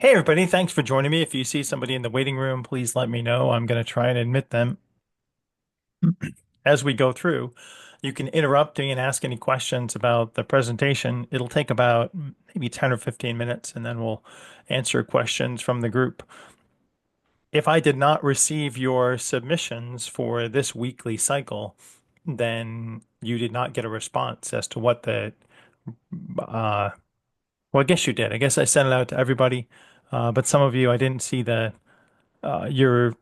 Hey everybody, thanks for joining me. If you see somebody in the waiting room, please let me know. I'm going to try and admit them as we go through. You can interrupt me and ask any questions about the presentation. It'll take about maybe 10 or 15 minutes, and then we'll answer questions from the group. If I did not receive your submissions for this weekly cycle, then you did not get a response as to what uh, well, I guess you did. I guess I sent it out to everybody, but some of you, I didn't see your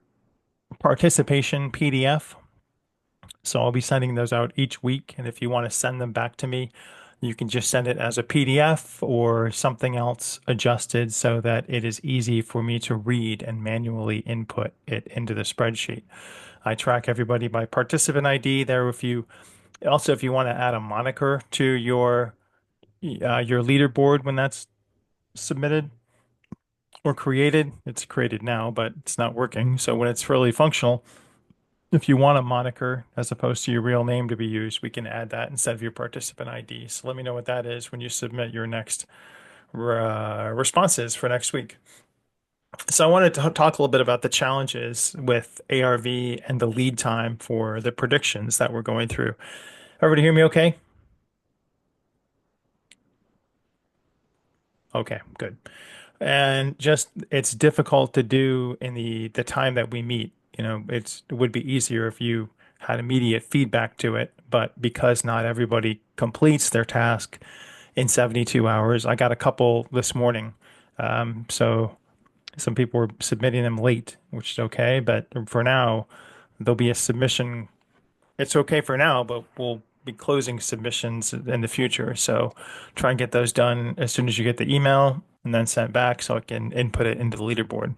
participation PDF. So I'll be sending those out each week. And if you want to send them back to me, you can just send it as a PDF or something else adjusted so that it is easy for me to read and manually input it into the spreadsheet. I track everybody by participant ID there. If you want to add a moniker to your leaderboard when that's submitted or created, it's created now, but it's not working. So when it's fully functional, if you want a moniker as opposed to your real name to be used, we can add that instead of your participant ID. So let me know what that is when you submit your next responses for next week. So I wanted to talk a little bit about the challenges with ARV and the lead time for the predictions that we're going through. Everybody hear me okay? Okay, good. And just it's difficult to do in the time that we meet. It would be easier if you had immediate feedback to it, but because not everybody completes their task in 72 hours, I got a couple this morning. So some people were submitting them late, which is okay, but for now, there'll be a submission. It's okay for now, but we'll be closing submissions in the future. So try and get those done as soon as you get the email and then sent back so I can input it into the leaderboard.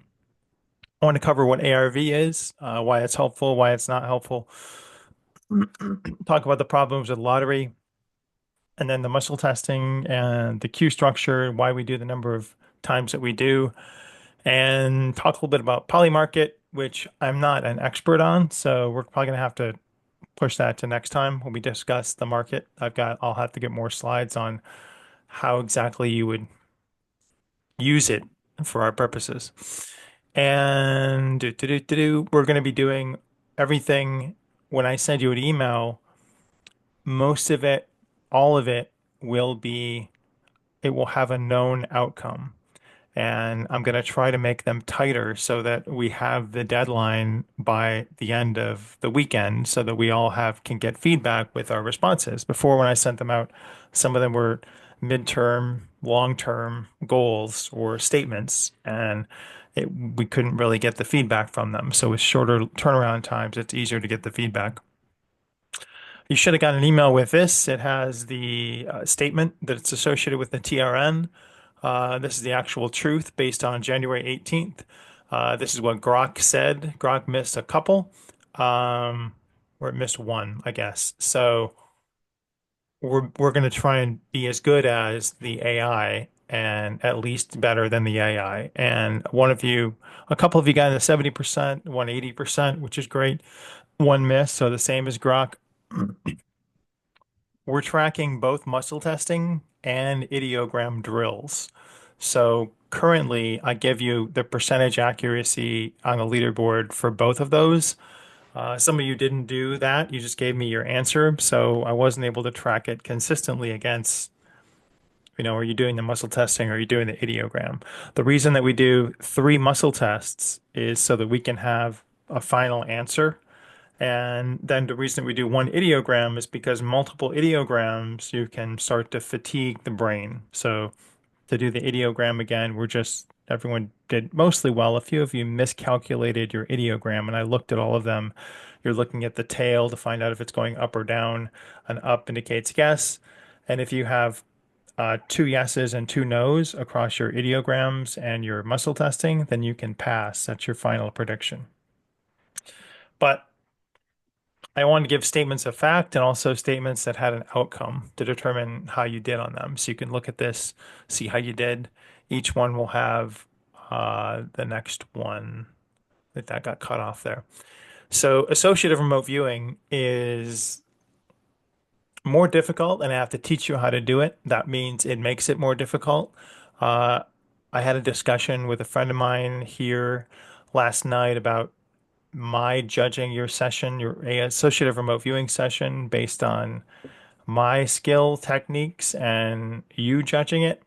I want to cover what ARV is, why it's helpful, why it's not helpful, talk about the problems with lottery, and then the muscle testing and the queue structure, why we do the number of times that we do, and talk a little bit about Polymarket, which I'm not an expert on. So we're probably going to have to push that to next time when we discuss the market. I'll have to get more slides on how exactly you would use it for our purposes. And we're going to be doing everything when I send you an email, most of it, all of it it will have a known outcome. And I'm going to try to make them tighter so that we have the deadline by the end of the weekend so that we all can get feedback with our responses. Before, when I sent them out, some of them were midterm, long-term goals or statements, and we couldn't really get the feedback from them. So with shorter turnaround times, it's easier to get the feedback. You should have gotten an email with this. It has the statement that it's associated with the TRN. This is the actual truth based on January 18th. This is what Grok said. Grok missed a couple, or it missed one, I guess. So we're going to try and be as good as the AI and at least better than the AI. And a couple of you got in the 70%, 180%, which is great. One miss, so the same as Grok. We're tracking both muscle testing and ideogram drills. So currently, I give you the percentage accuracy on the leaderboard for both of those. Some of you didn't do that. You just gave me your answer. So I wasn't able to track it consistently against, are you doing the muscle testing or are you doing the ideogram? The reason that we do three muscle tests is so that we can have a final answer. And then the reason we do one ideogram is because multiple ideograms, you can start to fatigue the brain. So to do the ideogram again, everyone did mostly well. A few of you miscalculated your ideogram, and I looked at all of them. You're looking at the tail to find out if it's going up or down. An up indicates yes. And if you have two yeses and two nos across your ideograms and your muscle testing, then you can pass. That's your final prediction. But I want to give statements of fact and also statements that had an outcome to determine how you did on them. So you can look at this, see how you did. Each one will have the next one that got cut off there. So associative remote viewing is more difficult and I have to teach you how to do it. That means it makes it more difficult. Uh, I had a discussion with a friend of mine here last night about my judging your session, your associative remote viewing session based on my skill techniques and you judging it.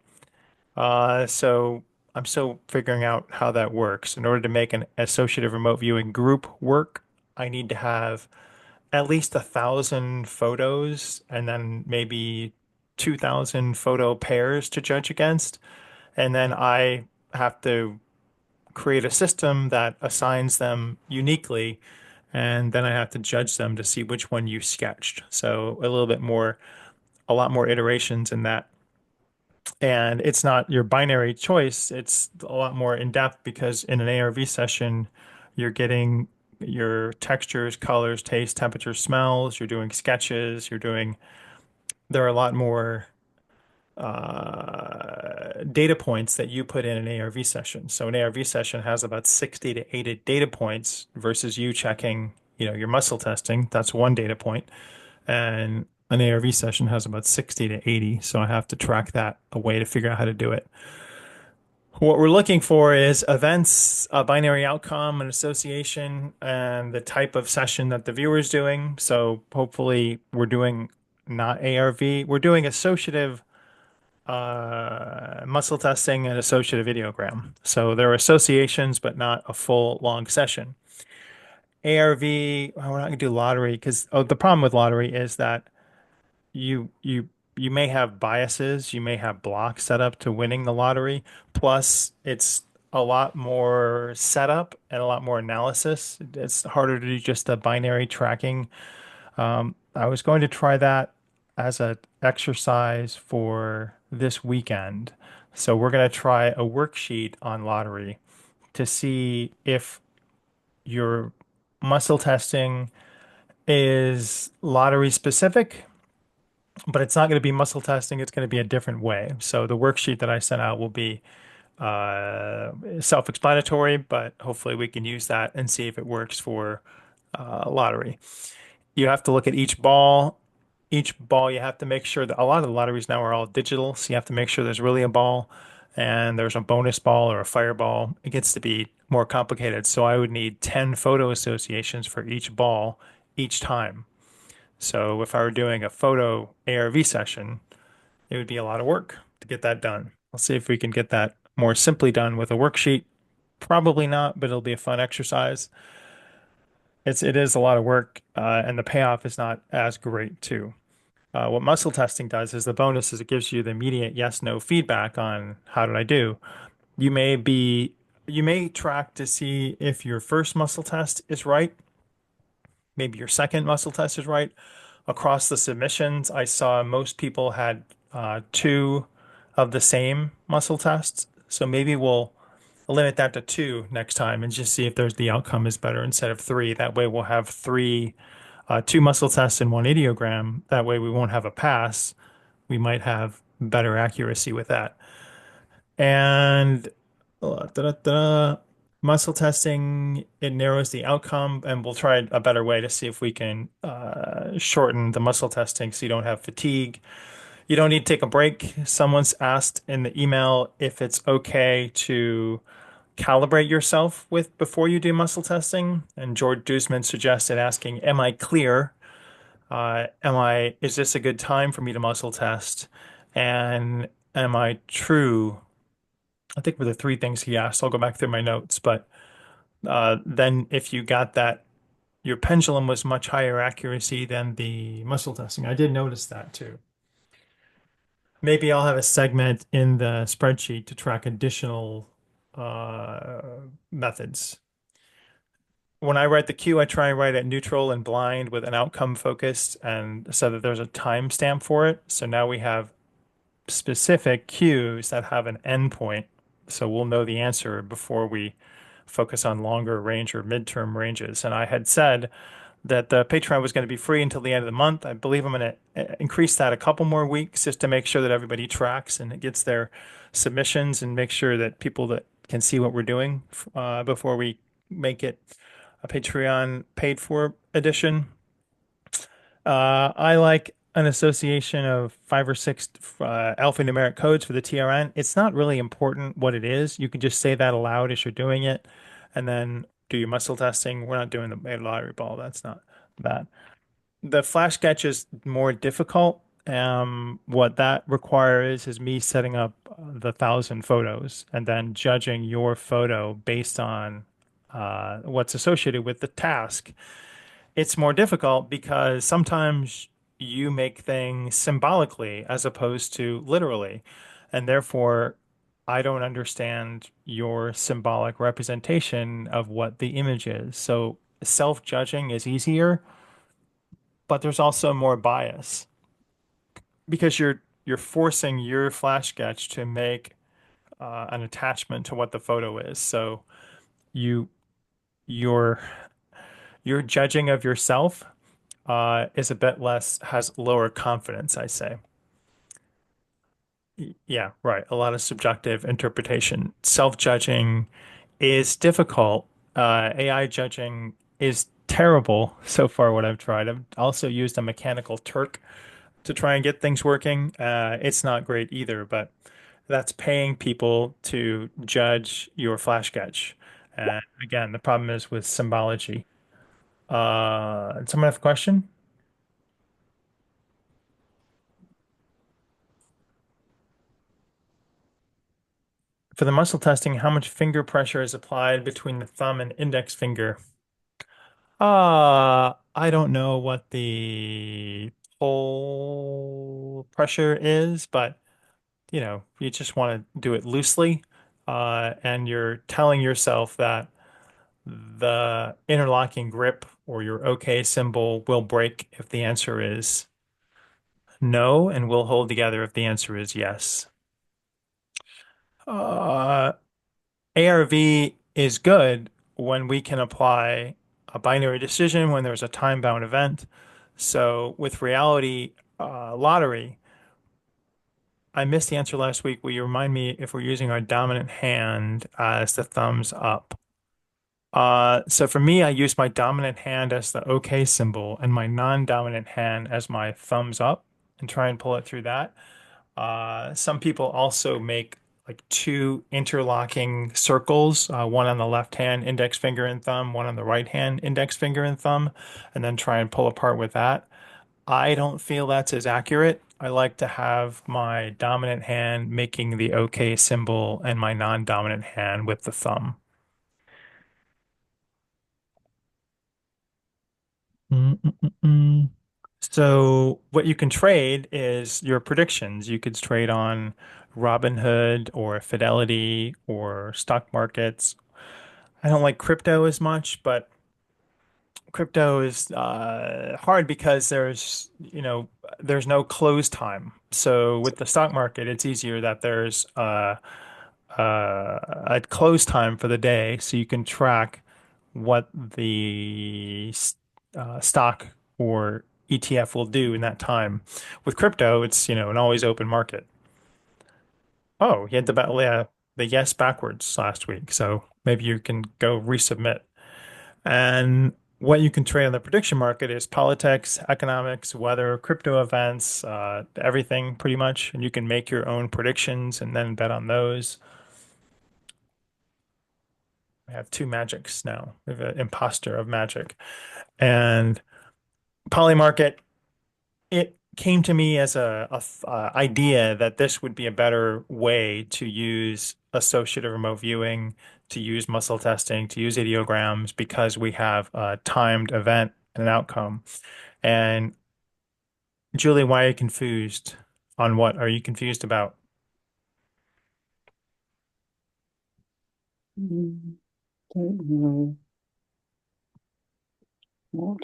So I'm still figuring out how that works. In order to make an associative remote viewing group work, I need to have at least 1,000 photos and then maybe 2,000 photo pairs to judge against. And then I have to create a system that assigns them uniquely. And then I have to judge them to see which one you sketched. So a little bit more, a lot more iterations in that. And it's not your binary choice. It's a lot more in depth because in an ARV session, you're getting your textures, colors, taste, temperature, smells. You're doing sketches. There are a lot more data points that you put in an ARV session. So an ARV session has about 60 to 80 data points versus you checking, your muscle testing. That's one data point. And an ARV session has about 60 to 80. So I have to track that away to figure out how to do it. What we're looking for is events, a binary outcome, an association, and the type of session that the viewer is doing. So hopefully we're doing not ARV, we're doing associative muscle testing and associative ideogram. So there are associations, but not a full long session. ARV, well, we're not gonna do lottery because the problem with lottery is that you you you may have biases, you may have blocks set up to winning the lottery. Plus, it's a lot more setup and a lot more analysis. It's harder to do just the binary tracking. I was going to try that as an exercise for this weekend. So we're going to try a worksheet on lottery to see if your muscle testing is lottery specific, but it's not going to be muscle testing. It's going to be a different way. So the worksheet that I sent out will be self-explanatory, but hopefully we can use that and see if it works for lottery. You have to look at each ball. Each ball, you have to make sure that a lot of the lotteries now are all digital. So you have to make sure there's really a ball and there's a bonus ball or a fireball. It gets to be more complicated. So I would need 10 photo associations for each ball each time. So if I were doing a photo ARV session, it would be a lot of work to get that done. I'll see if we can get that more simply done with a worksheet. Probably not, but it'll be a fun exercise. It is a lot of work, and the payoff is not as great too. What muscle testing does is the bonus is it gives you the immediate yes, no feedback on how did I do. You may be you may track to see if your first muscle test is right, maybe your second muscle test is right. Across the submissions, I saw most people had two of the same muscle tests. So maybe we'll limit that to two next time and just see if the outcome is better instead of three. That way we'll have two muscle tests and one ideogram. That way we won't have a pass. We might have better accuracy with that. And muscle testing, it narrows the outcome, and we'll try a better way to see if we can shorten the muscle testing so you don't have fatigue. You don't need to take a break. Someone's asked in the email if it's okay to calibrate yourself with before you do muscle testing. And George Duzman suggested asking, am I clear? Is this a good time for me to muscle test? And am I true? I think were the three things he asked. I'll go back through my notes, but then if you got that, your pendulum was much higher accuracy than the muscle testing. I did notice that too. Maybe I'll have a segment in the spreadsheet to track additional uh, methods. When I write the Q, I try and write it neutral and blind with an outcome focused and so that there's a timestamp for it. So now we have specific cues that have an endpoint. So we'll know the answer before we focus on longer range or midterm ranges. And I had said that the Patreon was going to be free until the end of the month. I believe I'm going to increase that a couple more weeks just to make sure that everybody tracks and it gets their submissions and make sure that people that can see what we're doing before we make it a Patreon paid for edition. I like an association of five or six alphanumeric codes for the TRN. It's not really important what it is. You can just say that aloud as you're doing it, and then do your muscle testing. We're not doing the lottery ball. That's not that. The flash sketch is more difficult. What that requires is me setting up the 1,000 photos and then judging your photo based on what's associated with the task. It's more difficult because sometimes you make things symbolically as opposed to literally, and therefore I don't understand your symbolic representation of what the image is. So self-judging is easier, but there's also more bias because you're forcing your flash sketch to make an attachment to what the photo is. So you your your judging of yourself is a bit less, has lower confidence, I say. Yeah, right. A lot of subjective interpretation. Self-judging is difficult. AI judging is terrible so far, what I've tried. I've also used a mechanical Turk to try and get things working. It's not great either, but that's paying people to judge your flash sketch. And again, the problem is with symbology. Someone have a question? For the muscle testing, how much finger pressure is applied between the thumb and index finger? I don't know what the pull pressure is, but you just want to do it loosely. And you're telling yourself that the interlocking grip or your OK symbol will break if the answer is no, and will hold together if the answer is yes. Uh, ARV is good when we can apply a binary decision when there's a time-bound event. So with reality lottery, I missed the answer last week. Will you remind me if we're using our dominant hand as the thumbs up? So for me, I use my dominant hand as the OK symbol and my non-dominant hand as my thumbs up and try and pull it through that. Some people also make like two interlocking circles, one on the left hand, index finger and thumb, one on the right hand, index finger and thumb, and then try and pull apart with that. I don't feel that's as accurate. I like to have my dominant hand making the OK symbol and my non-dominant hand with the thumb. Mm-mm-mm-mm. So what you can trade is your predictions. You could trade on Robinhood or Fidelity or stock markets. I don't like crypto as much, but crypto is hard because there's no close time. So with the stock market, it's easier that there's a close time for the day, so you can track what the stock or ETF will do in that time. With crypto, it's an always open market. Oh, he had the yes backwards last week, so maybe you can go resubmit. And what you can trade on the prediction market is politics, economics, weather, crypto events, everything pretty much. And you can make your own predictions and then bet on those. We have two magics now. We have an imposter of magic. And Polymarket, it came to me as a idea that this would be a better way to use associative remote viewing, to use muscle testing, to use ideograms because we have a timed event and an outcome. And Julie, why are you confused? On what are you confused about? Mm, don't know what.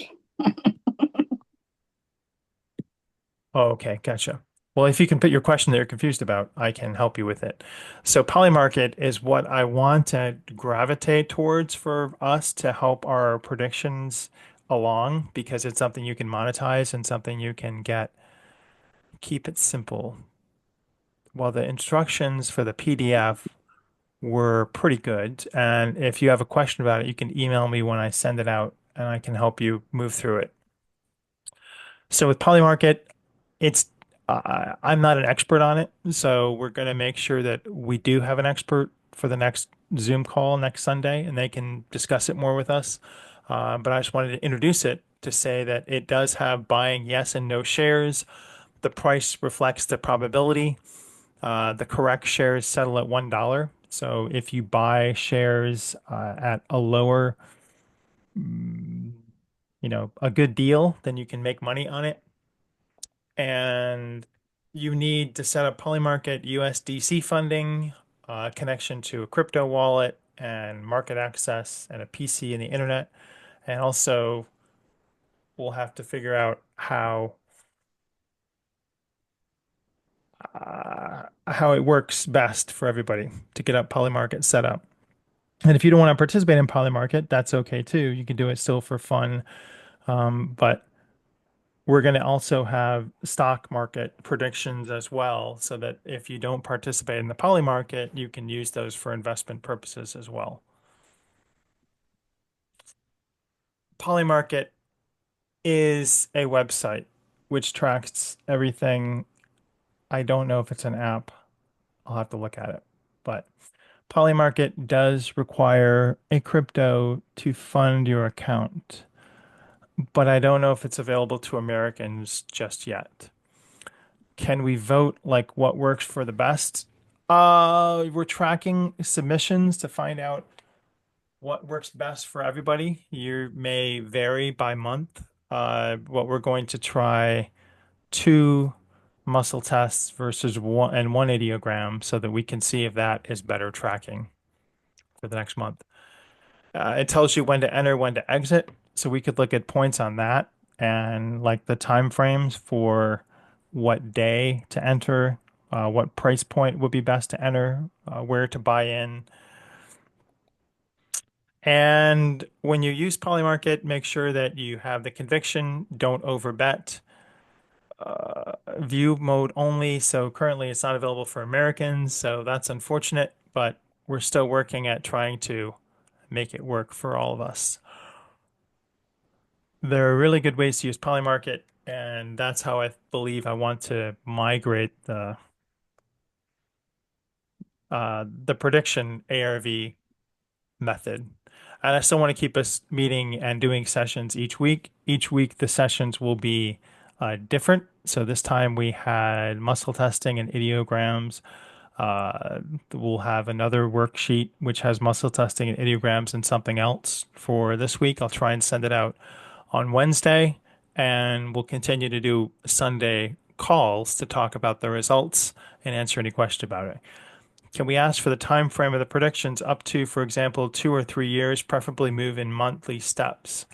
Oh, okay, gotcha. Well, if you can put your question that you're confused about, I can help you with it. So Polymarket is what I want to gravitate towards for us to help our predictions along because it's something you can monetize and something you can get. Keep it simple. Well, the instructions for the PDF were pretty good. And if you have a question about it, you can email me when I send it out and I can help you move through it. So with Polymarket, it's I'm not an expert on it, so we're going to make sure that we do have an expert for the next Zoom call next Sunday, and they can discuss it more with us. But I just wanted to introduce it to say that it does have buying yes and no shares. The price reflects the probability. The correct shares settle at $1. So if you buy shares at a lower, a good deal, then you can make money on it. And you need to set up Polymarket USDC funding, connection to a crypto wallet, and market access, and a PC and the internet. And also, we'll have to figure out how it works best for everybody to get up Polymarket set up. And if you don't want to participate in Polymarket, that's okay too. You can do it still for fun. But we're going to also have stock market predictions as well, so that if you don't participate in the poly market, you can use those for investment purposes as well. Polymarket is a website which tracks everything. I don't know if it's an app. I'll have to look at it. But Polymarket does require a crypto to fund your account, but I don't know if it's available to Americans just yet. Can we vote like what works for the best? We're tracking submissions to find out what works best for everybody. You may vary by month. What we're going to try two muscle tests versus one ideogram so that we can see if that is better tracking for the next month. It tells you when to enter, when to exit. So we could look at points on that and like the time frames for what day to enter, what price point would be best to enter, where to buy in. And when you use Polymarket, make sure that you have the conviction, don't overbet. View mode only. So currently it's not available for Americans, so that's unfortunate, but we're still working at trying to make it work for all of us. There are really good ways to use Polymarket, and that's how I believe I want to migrate the prediction ARV method. And I still want to keep us meeting and doing sessions each week. Each week, the sessions will be different. So this time we had muscle testing and ideograms. We'll have another worksheet which has muscle testing and ideograms and something else for this week. I'll try and send it out on Wednesday, and we'll continue to do Sunday calls to talk about the results and answer any question about it. Can we ask for the time frame of the predictions up to, for example, 2 or 3 years, preferably move in monthly steps?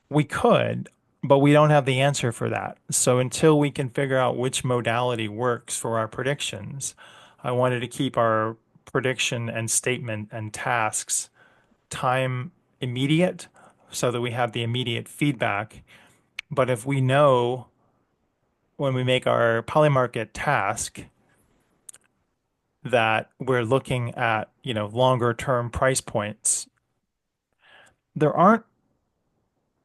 We could, but we don't have the answer for that. So until we can figure out which modality works for our predictions, I wanted to keep our prediction and statement and tasks time immediate so that we have the immediate feedback. But if we know when we make our Polymarket task that we're looking at, longer term price points, there aren't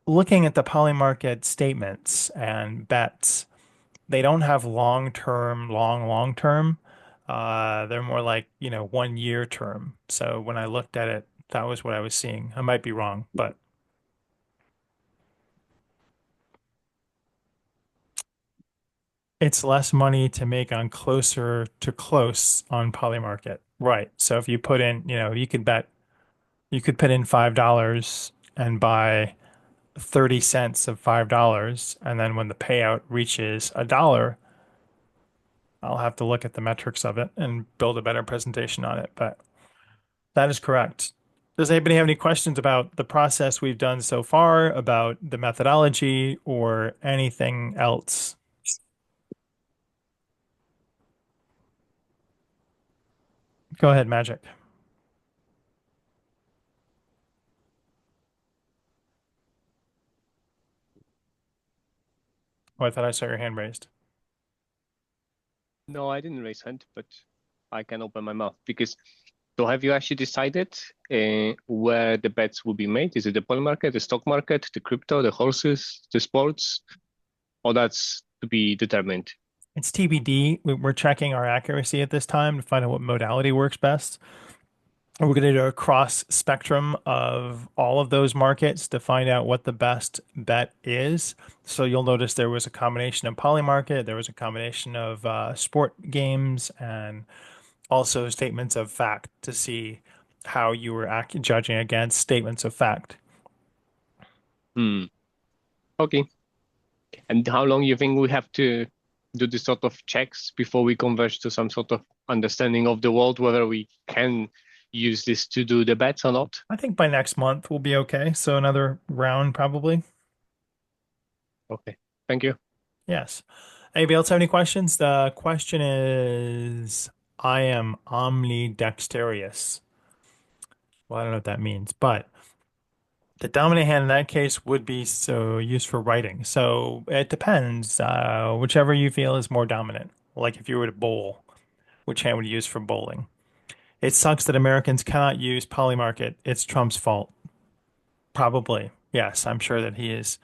looking at the Polymarket statements and bets. They don't have long term. They're more like, 1 year term. So when I looked at it, that was what I was seeing. I might be wrong, but it's less money to make on closer to close on Polymarket. Right. So if you put in, you could put in $5 and buy 30 cents of $5. And then when the payout reaches $1, I'll have to look at the metrics of it and build a better presentation on it. But that is correct. Does anybody have any questions about the process we've done so far, about the methodology, or anything else? Go ahead, Magic. Oh, I thought I saw your hand raised. No, I didn't raise hand, but I can open my mouth because. So have you actually decided where the bets will be made? Is it the bond market, the stock market, the crypto, the horses, the sports, or that's to be determined? It's TBD. We're checking our accuracy at this time to find out what modality works best. We're going to do a cross spectrum of all of those markets to find out what the best bet is. So you'll notice there was a combination of Polymarket, there was a combination of sport games, and also statements of fact to see how you were judging against statements of fact. Hmm. Okay. And how long you think we have to do this sort of checks before we converge to some sort of understanding of the world, whether we can use this to do the bets or not? I think by next month we'll be okay. So another round probably. Okay. Thank you. Yes. Anybody else have any questions? The question is, I am omnidexterous. Well, I don't know what that means, but the dominant hand in that case would be so used for writing. So it depends, whichever you feel is more dominant. Like if you were to bowl, which hand would you use for bowling? It sucks that Americans cannot use Polymarket. It's Trump's fault. Probably. Yes, I'm sure that he is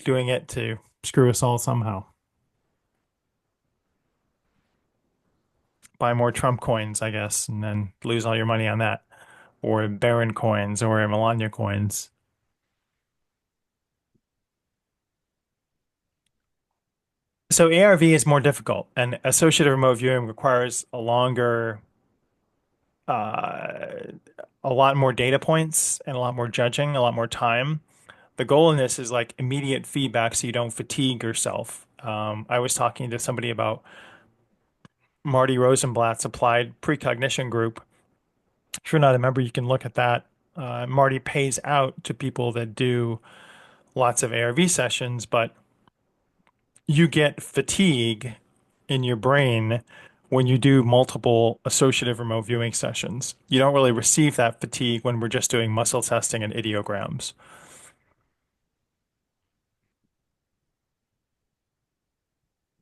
doing it to screw us all somehow. Buy more Trump coins, I guess, and then lose all your money on that. Or Barron coins or Melania coins. So ARV is more difficult, and associative remote viewing requires uh, a lot more data points and a lot more judging, a lot more time. The goal in this is like immediate feedback so you don't fatigue yourself. I was talking to somebody about Marty Rosenblatt's applied precognition group. If you're not a member, you can look at that. Marty pays out to people that do lots of ARV sessions, but you get fatigue in your brain when you do multiple associative remote viewing sessions. You don't really receive that fatigue when we're just doing muscle testing and ideograms.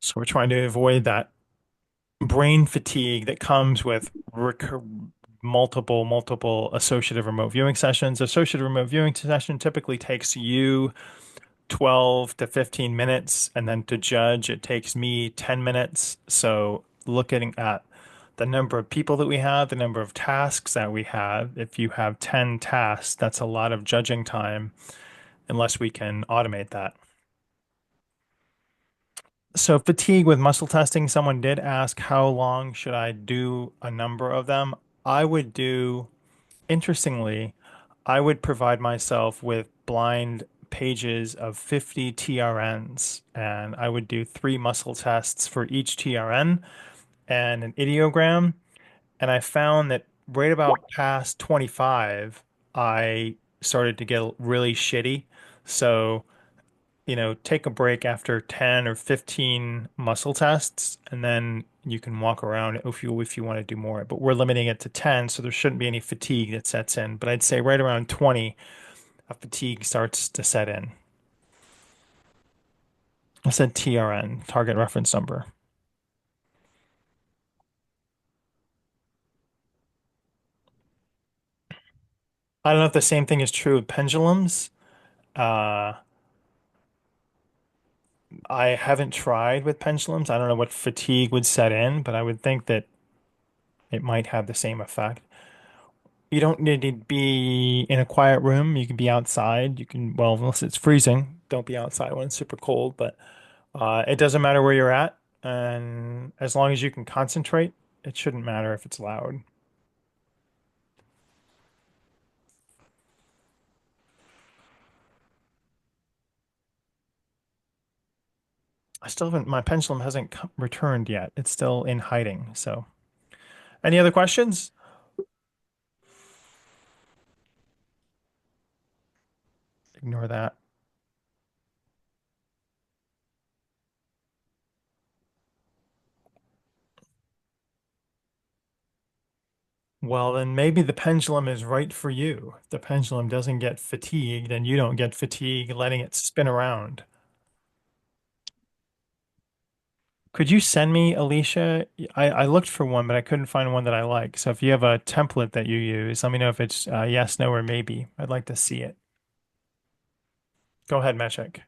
So we're trying to avoid that brain fatigue that comes with multiple associative remote viewing sessions. Associative remote viewing session typically takes you 12 to 15 minutes, and then to judge, it takes me 10 minutes. So looking at the number of people that we have, the number of tasks that we have, if you have 10 tasks, that's a lot of judging time unless we can automate that. So fatigue with muscle testing, someone did ask how long should I do a number of them? I would do, interestingly, I would provide myself with blind pages of 50 TRNs, and I would do 3 muscle tests for each TRN and an ideogram. And I found that right about past 25, I started to get really shitty. So take a break after 10 or 15 muscle tests, and then you can walk around if you want to do more. But we're limiting it to 10, so there shouldn't be any fatigue that sets in. But I'd say right around 20, a fatigue starts to set in. I said TRN, target reference number. I don't know if the same thing is true of pendulums. Uh, I haven't tried with pendulums. I don't know what fatigue would set in, but I would think that it might have the same effect. You don't need to be in a quiet room. You can be outside. You can, well, unless it's freezing, don't be outside when it's super cold, but it doesn't matter where you're at. And as long as you can concentrate, it shouldn't matter if it's loud. I still haven't, my pendulum hasn't returned yet. It's still in hiding. So, any other questions? Ignore that. Well, then maybe the pendulum is right for you. If the pendulum doesn't get fatigued and you don't get fatigue letting it spin around. Could you send me, Alicia? I looked for one, but I couldn't find one that I like. So if you have a template that you use, let me know if it's yes, no, or maybe. I'd like to see it. Go ahead, Meshek.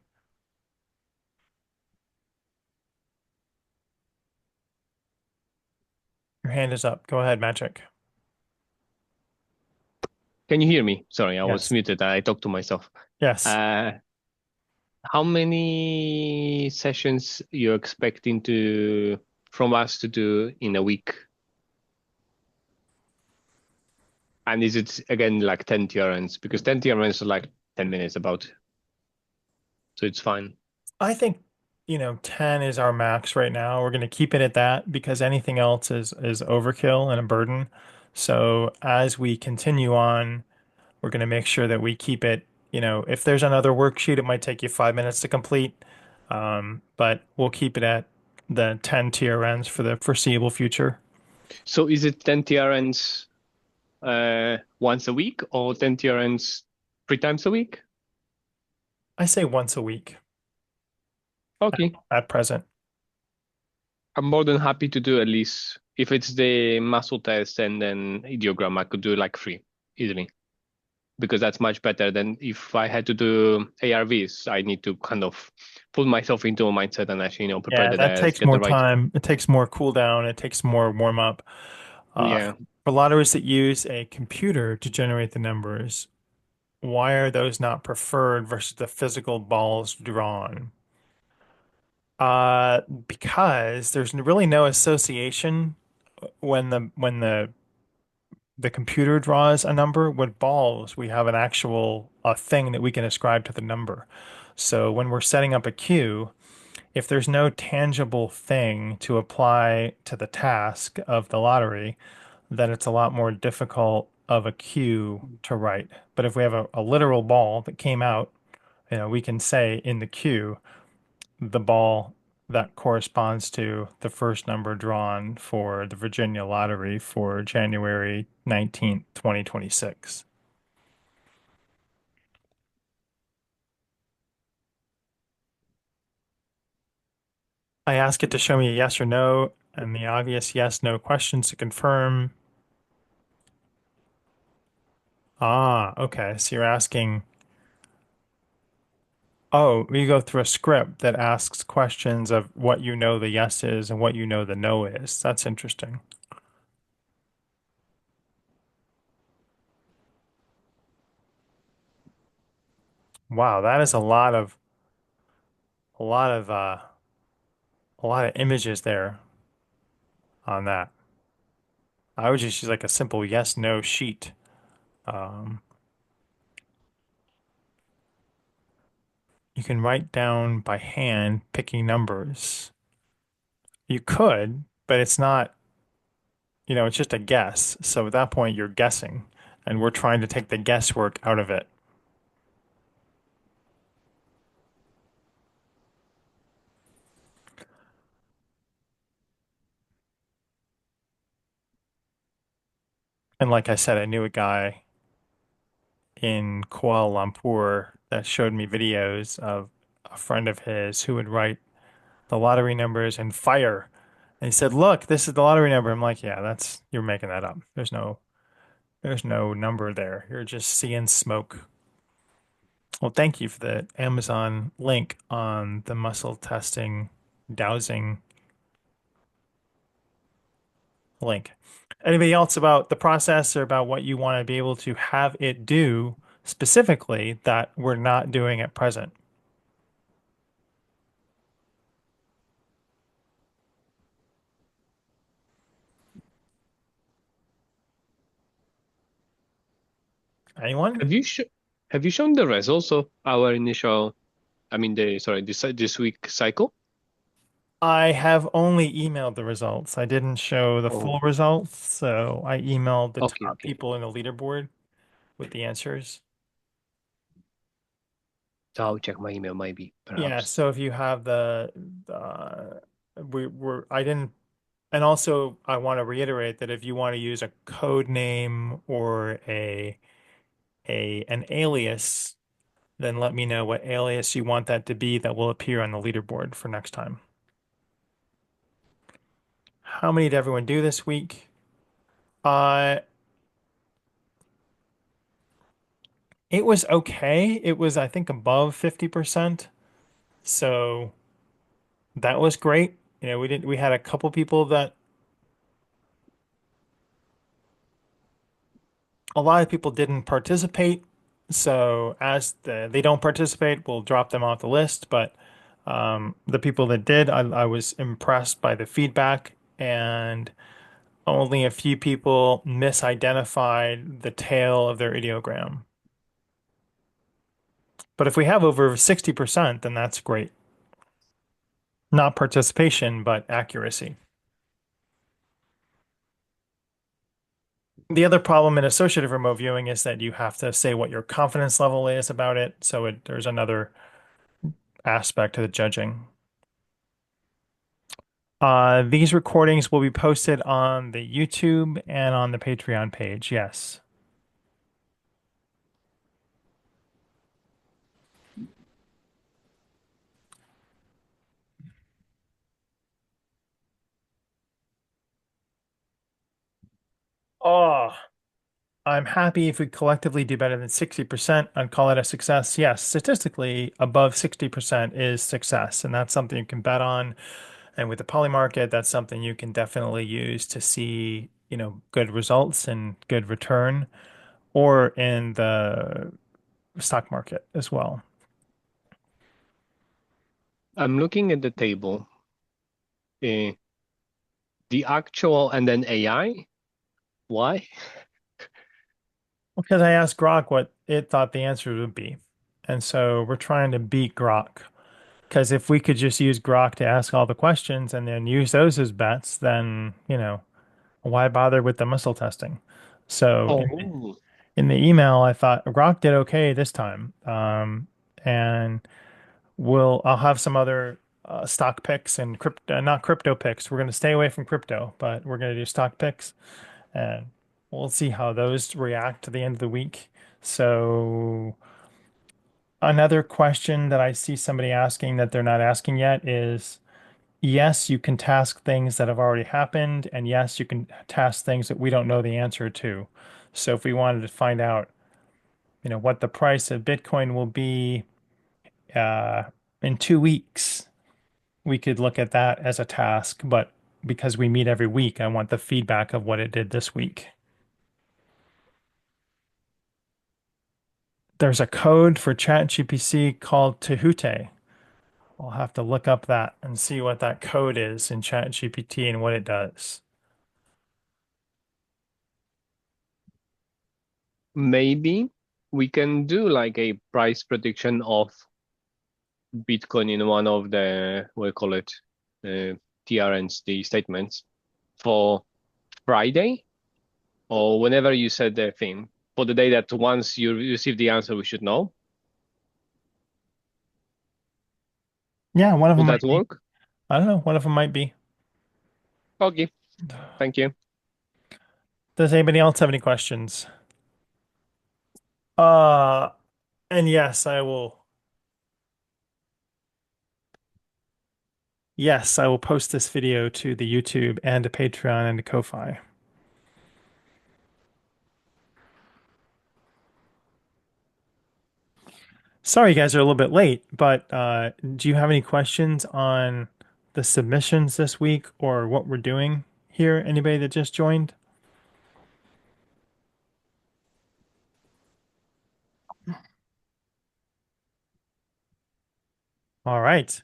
Your hand is up. Go ahead, Magic. Can you hear me? Sorry, I was Yes. muted. I talked to myself. Yes. Uh, how many sessions you're expecting to from us to do in a week? And is it again like 10 TRNs? Because 10 TRNs are like 10 minutes about, so it's fine. I think, 10 is our max right now. We're going to keep it at that because anything else is overkill and a burden. So as we continue on, we're going to make sure that we keep it, if there's another worksheet, it might take you 5 minutes to complete. But we'll keep it at the 10 TRNs for the foreseeable future. So is it 10 TRNs once a week or 10 TRNs 3 times a week? I say once a week Okay. at present. I'm more than happy to do at least if it's the muscle test and then ideogram, I could do like three easily because that's much better than if I had to do ARVs. I need to kind of put myself into a mindset and actually, prepare Yeah, the that test, takes get more the right. time. It takes more cool down. It takes more warm up. Yeah. For lotteries that use a computer to generate the numbers, why are those not preferred versus the physical balls drawn? Because there's really no association when the computer draws a number. With balls, we have an actual a thing that we can ascribe to the number. So when we're setting up a queue, if there's no tangible thing to apply to the task of the lottery, then it's a lot more difficult of a queue to write. But if we have a literal ball that came out, we can say in the queue the ball that corresponds to the first number drawn for the Virginia lottery for January 19th, 2026. I ask it to show me a yes or no and the obvious yes, no questions to confirm. Ah, okay. So you're asking, oh, you go through a script that asks questions of what you know the yes is and what you know the no is. That's interesting. Wow, that is a lot of uh a lot of images there on that. I would just use like a simple yes no sheet. Um, you can write down by hand picking numbers. You could, but it's not, it's just a guess. So at that point you're guessing, and we're trying to take the guesswork out of it. And like I said, I knew a guy in Kuala Lumpur that showed me videos of a friend of his who would write the lottery numbers in fire. And he said, "Look, this is the lottery number." I'm like, "Yeah, you're making that up. There's no number there. You're just seeing smoke." Well, thank you for the Amazon link on the muscle testing dowsing link. Anybody else about the process or about what you want to be able to have it do specifically that we're not doing at present? Anyone? Have you sh have you shown the results of our initial, I mean the sorry, this week cycle? I have only emailed the results. I didn't show the full Oh, results, so I emailed the okay, top okay. people in the leaderboard with the answers. So I'll check my email maybe, Yeah, perhaps. so if you have uh I didn't, and also I want to reiterate that if you want to use a code name or an alias, then let me know what alias you want that to be that will appear on the leaderboard for next time. How many did everyone do this week? Uh, it was okay. It was, I think, above 50%. So that was great. We had a couple people that a lot of people didn't participate. So as they don't participate, we'll drop them off the list. But the people that did, I was impressed by the feedback, and only a few people misidentified the tail of their ideogram. But if we have over 60%, then that's great. Not participation, but accuracy. The other problem in associative remote viewing is that you have to say what your confidence level is about it. So there's another aspect to the judging. These recordings will be posted on the YouTube and on the Patreon page. Yes. Oh, I'm happy if we collectively do better than 60%. I'd call it a success. Yes, statistically, above 60% is success, and that's something you can bet on. And with the Polymarket, that's something you can definitely use to see, good results and good return, or in the stock market as well. I'm looking at the table, uh, the actual and then AI. Why? Because I asked Grok what it thought the answer would be. And so we're trying to beat Grok. Because if we could just use Grok to ask all the questions and then use those as bets, then, why bother with the muscle testing? So Oh, in the email, I thought Grok did okay this time. And I'll have some other stock picks and crypto, not crypto picks. We're going to stay away from crypto, but we're going to do stock picks, and we'll see how those react to the end of the week. So another question that I see somebody asking that they're not asking yet is, yes, you can task things that have already happened, and yes, you can task things that we don't know the answer to. So if we wanted to find out, what the price of Bitcoin will be uh, in 2 weeks, we could look at that as a task, but because we meet every week, I want the feedback of what it did this week. There's a code for ChatGPT called Tehute. I'll have to look up that and see what that code is in ChatGPT and what it does. maybe we can do like a price prediction of Bitcoin in one of the, what do you call it, TRNs, the statements for Friday or whenever you said the thing for the day that once you receive the answer, we should know. Yeah, one of them Would that might be. work? I don't know. One of them might be. Okay, thank you. Does anybody else have any questions? Uh, and yes, I will. Yes, I will post this video to the YouTube and to Patreon and to Ko-Fi. Sorry, you guys are a little bit late, but do you have any questions on the submissions this week or what we're doing here? Anybody that just joined? All right.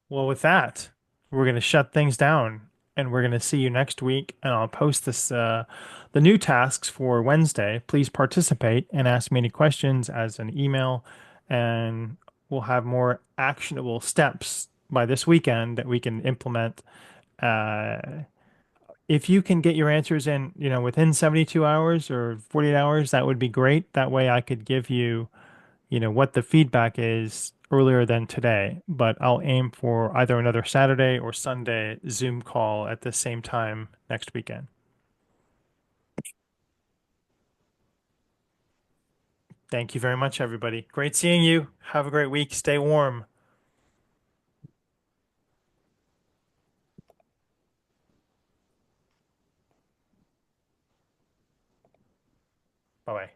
Well, with that, we're going to shut things down and we're going to see you next week. And I'll post the new tasks for Wednesday. Please participate and ask me any questions as an email, and we'll have more actionable steps by this weekend that we can implement. Uh, if you can get your answers in, within 72 hours or 48 hours, that would be great. That way I could give you, what the feedback is earlier than today. But I'll aim for either another Saturday or Sunday Zoom call at the same time next weekend. Thank you very much, everybody. Great seeing you. Have a great week. Stay warm. Bye bye.